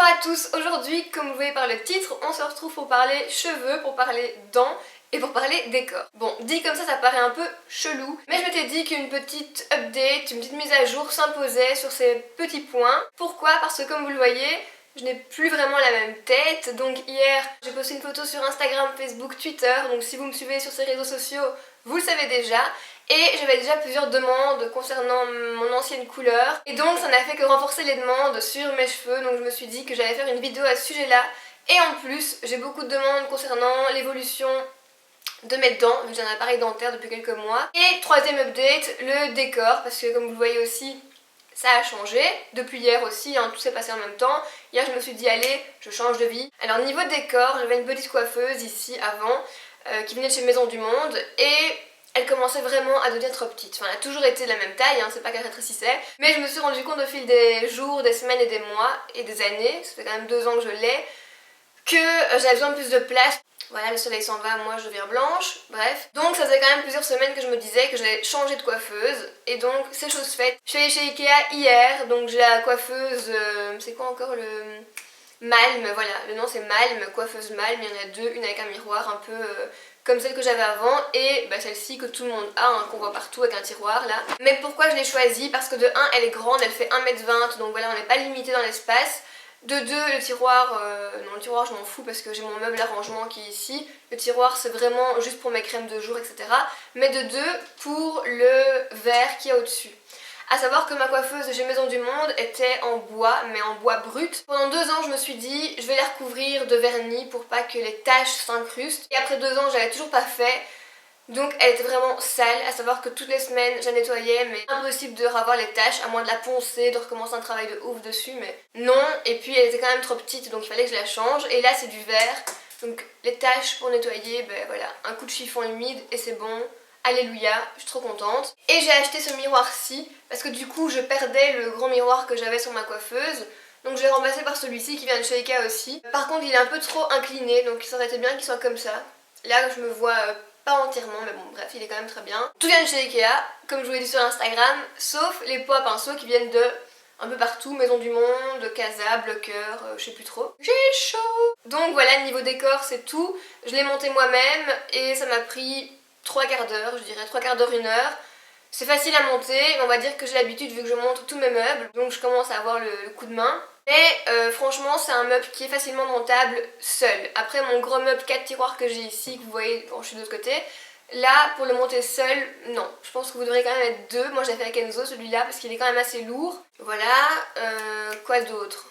à tous, aujourd'hui comme vous voyez par le titre, on se retrouve pour parler cheveux, pour parler dents et pour parler décor. Bon, dit comme ça paraît un peu chelou, mais je m'étais dit qu'une petite update, une petite mise à jour s'imposait sur ces petits points. Pourquoi? Parce que comme vous le voyez, je n'ai plus vraiment la même tête. Donc hier, j'ai posté une photo sur Instagram, Facebook, Twitter, donc si vous me suivez sur ces réseaux sociaux, vous le savez déjà. Et j'avais déjà plusieurs demandes concernant mon ancienne couleur. Et donc ça n'a fait que renforcer les demandes sur mes cheveux. Donc je me suis dit que j'allais faire une vidéo à ce sujet-là. Et en plus, j'ai beaucoup de demandes concernant l'évolution de mes dents, vu que j'ai un appareil dentaire depuis quelques mois. Et troisième update, le décor, parce que comme vous le voyez aussi, ça a changé. Depuis hier aussi, hein, tout s'est passé en même temps. Hier je me suis dit allez, je change de vie. Alors niveau décor, j'avais une petite coiffeuse ici avant, qui venait de chez Maison du Monde. Et elle commençait vraiment à devenir trop petite. Enfin, elle a toujours été de la même taille, hein, c'est pas qu'elle rétrécissait. Mais je me suis rendu compte au fil des jours, des semaines et des mois et des années, ça fait quand même 2 ans que je l'ai, que j'avais besoin de plus de place. Voilà, le soleil s'en va, moi je deviens blanche, bref. Donc ça faisait quand même plusieurs semaines que je me disais que j'allais changer de coiffeuse. Et donc c'est chose faite. Je suis allée chez Ikea hier, donc j'ai la coiffeuse, c'est quoi encore le... Malm, voilà, le nom c'est Malm, coiffeuse Malm, il y en a deux, une avec un miroir un peu comme celle que j'avais avant et celle-ci que tout le monde a, hein, qu'on voit partout avec un tiroir là. Mais pourquoi je l'ai choisie? Parce que de 1 elle est grande, elle fait 1m20, donc voilà, on n'est pas limité dans l'espace. De 2, le tiroir, non le tiroir je m'en fous parce que j'ai mon meuble à rangement qui est ici. Le tiroir c'est vraiment juste pour mes crèmes de jour, etc. Mais de 2, pour le verre qui est au-dessus. A savoir que ma coiffeuse chez Maison du Monde était en bois, mais en bois brut. Pendant 2 ans, je me suis dit, je vais la recouvrir de vernis pour pas que les taches s'incrustent. Et après 2 ans, je l'avais toujours pas fait. Donc elle était vraiment sale, à savoir que toutes les semaines, je la nettoyais, mais impossible de revoir les taches, à moins de la poncer, de recommencer un travail de ouf dessus, mais non. Et puis elle était quand même trop petite, donc il fallait que je la change. Et là, c'est du verre, donc les taches pour nettoyer, voilà, un coup de chiffon humide et c'est bon. Alléluia, je suis trop contente. Et j'ai acheté ce miroir-ci parce que du coup je perdais le grand miroir que j'avais sur ma coiffeuse. Donc je l'ai remplacé par celui-ci qui vient de chez Ikea aussi. Par contre il est un peu trop incliné, donc ça aurait été bien qu'il soit comme ça. Là je me vois pas entièrement, mais bon bref, il est quand même très bien. Tout vient de chez Ikea, comme je vous l'ai dit sur Instagram, sauf les pots à pinceau qui viennent de un peu partout, Maison du Monde, Casa, Bloqueur, je sais plus trop. J'ai chaud. Donc voilà, niveau décor c'est tout. Je l'ai monté moi-même et ça m'a pris 3/4 d'heure, je dirais 3/4 d'heure, 1 heure. C'est facile à monter, mais on va dire que j'ai l'habitude vu que je monte tous mes meubles, donc je commence à avoir le coup de main. Mais franchement c'est un meuble qui est facilement montable seul. Après mon gros meuble 4 tiroirs que j'ai ici, que vous voyez, bon je suis de l'autre côté, là pour le monter seul, non. Je pense que vous devrez quand même être 2, moi j'ai fait avec Enzo celui-là parce qu'il est quand même assez lourd. Voilà, quoi d'autre?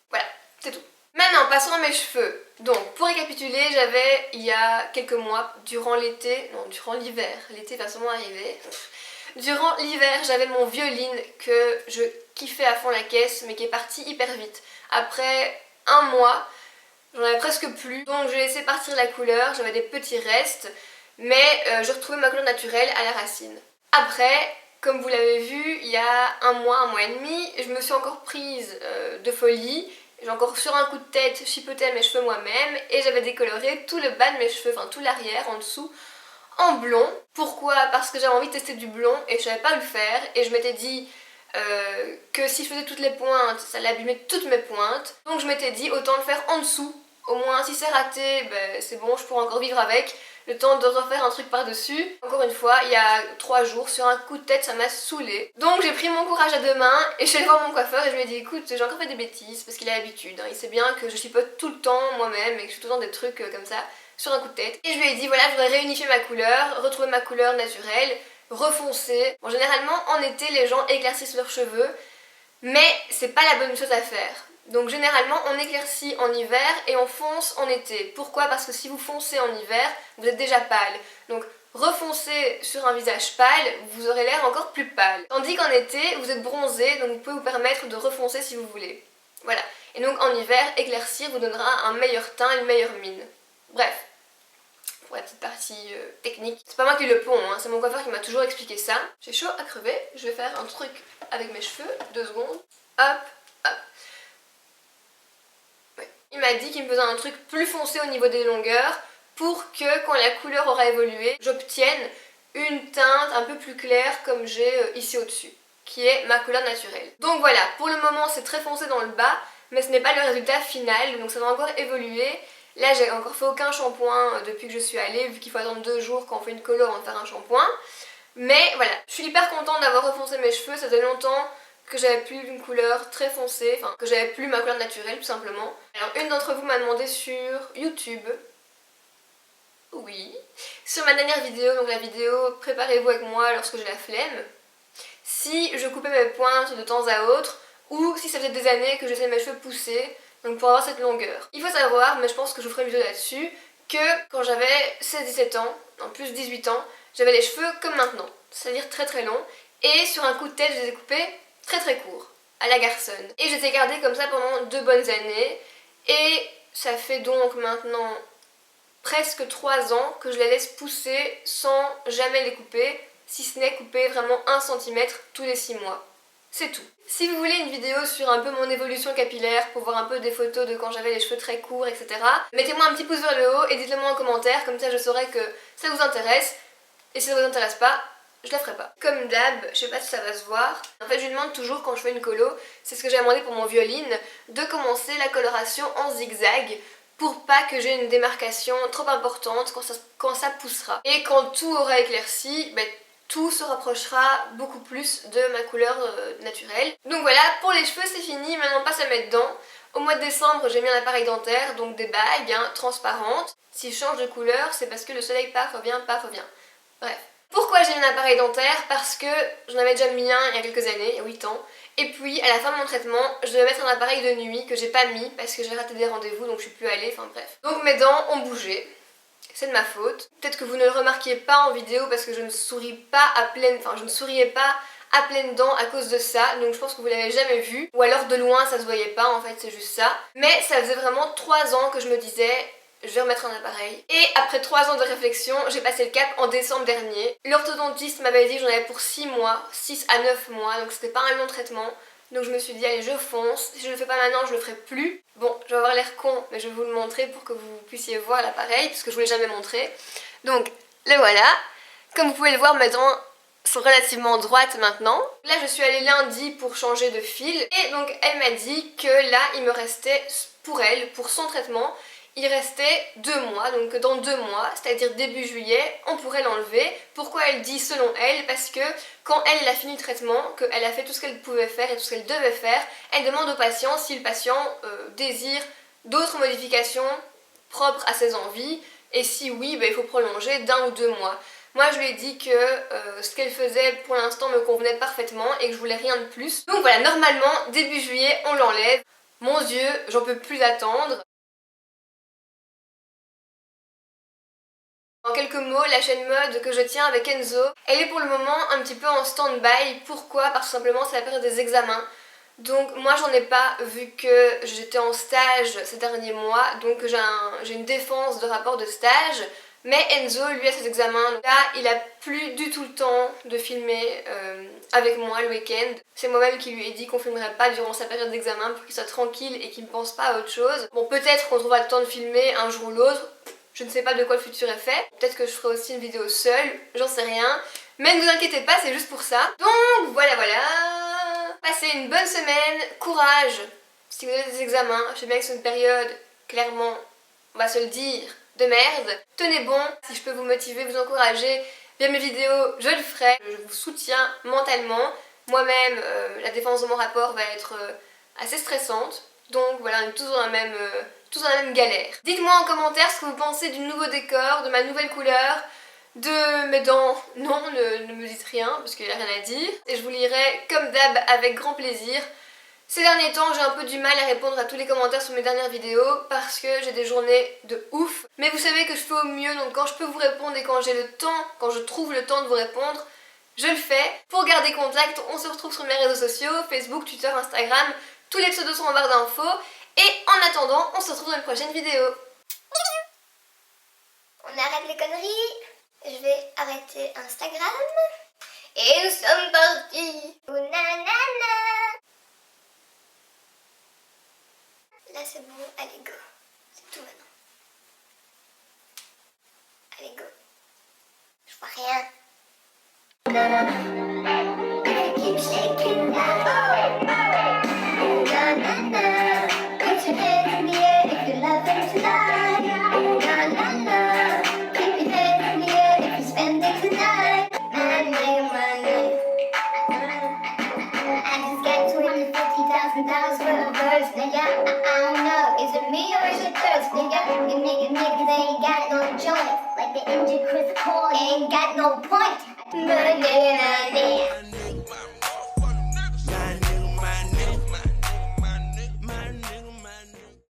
Voilà, c'est tout. Maintenant, passons à mes cheveux. Donc, pour récapituler, j'avais, il y a quelques mois, durant l'été, non, durant l'hiver, l'été va sûrement arriver. Durant l'hiver, j'avais mon violine que je kiffais à fond la caisse, mais qui est parti hyper vite. Après 1 mois, j'en avais presque plus, donc j'ai laissé partir la couleur, j'avais des petits restes, mais je retrouvais ma couleur naturelle à la racine. Après, comme vous l'avez vu, il y a 1 mois et demi, je me suis encore prise de folie. J'ai encore sur un coup de tête chipoté mes cheveux moi-même et j'avais décoloré tout le bas de mes cheveux, enfin tout l'arrière en dessous, en blond. Pourquoi? Parce que j'avais envie de tester du blond et je savais pas le faire et je m'étais dit que si je faisais toutes les pointes, ça allait abîmer toutes mes pointes. Donc je m'étais dit autant le faire en dessous. Au moins si c'est raté, c'est bon, je pourrais encore vivre avec. Le temps de refaire un truc par-dessus. Encore une fois, il y a 3 jours, sur un coup de tête, ça m'a saoulée. Donc j'ai pris mon courage à 2 mains et je suis allée voir mon coiffeur et je lui ai dit écoute, j'ai encore fait des bêtises parce qu'il a l'habitude. Hein. Il sait bien que je chipote tout le temps moi-même et que je fais tout le temps des trucs comme ça sur un coup de tête. Et je lui ai dit voilà, je voudrais réunifier ma couleur, retrouver ma couleur naturelle, refoncer. Bon, généralement en été, les gens éclaircissent leurs cheveux, mais c'est pas la bonne chose à faire. Donc généralement on éclaircit en hiver et on fonce en été. Pourquoi? Parce que si vous foncez en hiver, vous êtes déjà pâle. Donc refoncer sur un visage pâle, vous aurez l'air encore plus pâle. Tandis qu'en été, vous êtes bronzé, donc vous pouvez vous permettre de refoncer si vous voulez. Voilà. Et donc en hiver, éclaircir vous donnera un meilleur teint, une meilleure mine. Bref. Pour la petite partie technique. C'est pas moi qui le pond, hein, c'est mon coiffeur qui m'a toujours expliqué ça. J'ai chaud à crever, je vais faire un truc avec mes cheveux, 2 secondes. Hop, hop. Il m'a dit qu'il me faisait un truc plus foncé au niveau des longueurs pour que quand la couleur aura évolué, j'obtienne une teinte un peu plus claire comme j'ai ici au-dessus, qui est ma couleur naturelle. Donc voilà, pour le moment c'est très foncé dans le bas, mais ce n'est pas le résultat final, donc ça va encore évoluer. Là j'ai encore fait aucun shampoing depuis que je suis allée, vu qu'il faut attendre 2 jours quand on fait une colo avant de faire un shampoing. Mais voilà, je suis hyper contente d'avoir refoncé mes cheveux, ça faisait longtemps que j'avais plus une couleur très foncée, enfin que j'avais plus ma couleur naturelle tout simplement. Alors une d'entre vous m'a demandé sur YouTube, oui, sur ma dernière vidéo, donc la vidéo préparez-vous avec moi lorsque j'ai la flemme, si je coupais mes pointes de temps à autre ou si ça faisait des années que je laissais mes cheveux pousser, donc pour avoir cette longueur. Il faut savoir, mais je pense que je vous ferai une vidéo là-dessus, que quand j'avais 16-17 ans, en plus 18 ans, j'avais les cheveux comme maintenant, c'est-à-dire très très longs, et sur un coup de tête je les ai coupés très très courts, à la garçonne. Et je les ai gardés comme ça pendant 2 bonnes années, et ça fait donc maintenant presque 3 ans que je les laisse pousser sans jamais les couper, si ce n'est couper vraiment 1 cm tous les 6 mois. C'est tout. Si vous voulez une vidéo sur un peu mon évolution capillaire pour voir un peu des photos de quand j'avais les cheveux très courts, etc., mettez-moi un petit pouce vers le haut et dites-le moi en commentaire, comme ça je saurai que ça vous intéresse. Et si ça vous intéresse pas, je la ferai pas. Comme d'hab, je sais pas si ça va se voir. En fait, je lui demande toujours quand je fais une colo, c'est ce que j'ai demandé pour mon violine, de commencer la coloration en zigzag pour pas que j'ai une démarcation trop importante quand ça poussera. Et quand tout aura éclairci, tout se rapprochera beaucoup plus de ma couleur naturelle. Donc voilà, pour les cheveux c'est fini, maintenant on passe à mettre dedans. Au mois de décembre j'ai mis un appareil dentaire, donc des bagues transparentes. S'il change de couleur, c'est parce que le soleil part, revient, part, revient. Bref. Pourquoi j'ai mis un appareil dentaire? Parce que j'en avais déjà mis un il y a quelques années, il y a 8 ans. Et puis à la fin de mon traitement, je devais mettre un appareil de nuit que j'ai pas mis parce que j'ai raté des rendez-vous donc je suis plus allée, enfin bref. Donc mes dents ont bougé. C'est de ma faute. Peut-être que vous ne le remarquiez pas en vidéo parce que je ne souris pas à pleine... Enfin, je ne souriais pas à pleines dents à cause de ça, donc je pense que vous l'avez jamais vu. Ou alors de loin ça se voyait pas, en fait c'est juste ça. Mais ça faisait vraiment 3 ans que je me disais... Je vais remettre un appareil. Et après 3 ans de réflexion, j'ai passé le cap en décembre dernier. L'orthodontiste m'avait dit que j'en avais pour 6 mois, 6 à 9 mois, donc c'était pas un long traitement. Donc je me suis dit allez je fonce, si je le fais pas maintenant je le ferai plus. Bon je vais avoir l'air con mais je vais vous le montrer pour que vous puissiez voir l'appareil parce que je vous l'ai jamais montré. Donc le voilà, comme vous pouvez le voir mes dents sont relativement droites maintenant. Là je suis allée lundi pour changer de fil et donc elle m'a dit que là il me restait pour elle, pour son traitement, il restait 2 mois, donc dans 2 mois, c'est-à-dire début juillet, on pourrait l'enlever. Pourquoi elle dit selon elle? Parce que quand elle a fini le traitement, qu'elle a fait tout ce qu'elle pouvait faire et tout ce qu'elle devait faire, elle demande au patient si le patient désire d'autres modifications propres à ses envies, et si oui, il faut prolonger d'1 ou 2 mois. Moi je lui ai dit que ce qu'elle faisait pour l'instant me convenait parfaitement et que je voulais rien de plus. Donc voilà, normalement, début juillet, on l'enlève. Mon Dieu, j'en peux plus attendre. En quelques mots, la chaîne mode que je tiens avec Enzo, elle est pour le moment un petit peu en stand-by. Pourquoi? Parce que simplement c'est la période des examens. Donc moi j'en ai pas vu que j'étais en stage ces derniers mois, donc j'ai une défense de rapport de stage. Mais Enzo, lui, a ses examens. Donc là, il a plus du tout le temps de filmer avec moi le week-end. C'est moi-même qui lui ai dit qu'on filmerait pas durant sa période d'examen pour qu'il soit tranquille et qu'il ne pense pas à autre chose. Bon, peut-être qu'on trouvera le temps de filmer un jour ou l'autre. Je ne sais pas de quoi le futur est fait. Peut-être que je ferai aussi une vidéo seule, j'en sais rien. Mais ne vous inquiétez pas, c'est juste pour ça. Donc voilà. Passez une bonne semaine, courage. Si vous avez des examens, je sais bien que c'est une période, clairement, on va se le dire, de merde. Tenez bon, si je peux vous motiver, vous encourager via mes vidéos, je le ferai. Je vous soutiens mentalement. Moi-même, la défense de mon rapport va être assez stressante. Donc voilà, on est tous dans la même galère. Dites-moi en commentaire ce que vous pensez du nouveau décor, de ma nouvelle couleur, de mes dents. Non, ne me dites rien parce qu'il n'y a rien à dire. Et je vous lirai comme d'hab avec grand plaisir. Ces derniers temps, j'ai un peu du mal à répondre à tous les commentaires sur mes dernières vidéos parce que j'ai des journées de ouf. Mais vous savez que je fais au mieux, donc quand je peux vous répondre et quand j'ai le temps, quand je trouve le temps de vous répondre, je le fais. Pour garder contact, on se retrouve sur mes réseaux sociaux, Facebook, Twitter, Instagram. Tous les pseudos sont en barre d'infos. Et en attendant, on se retrouve dans une prochaine vidéo. On arrête les conneries. Je vais arrêter Instagram. Et nous sommes partis. Oh, nanana. Là c'est bon, allez go. C'est tout maintenant. Allez go. Je vois rien. Keep shaking that. Na, na, na. I don't know, is it me or is it thirst, nigga? You niggas ain't got no joints, like the engine Chris Cole ain't got no point.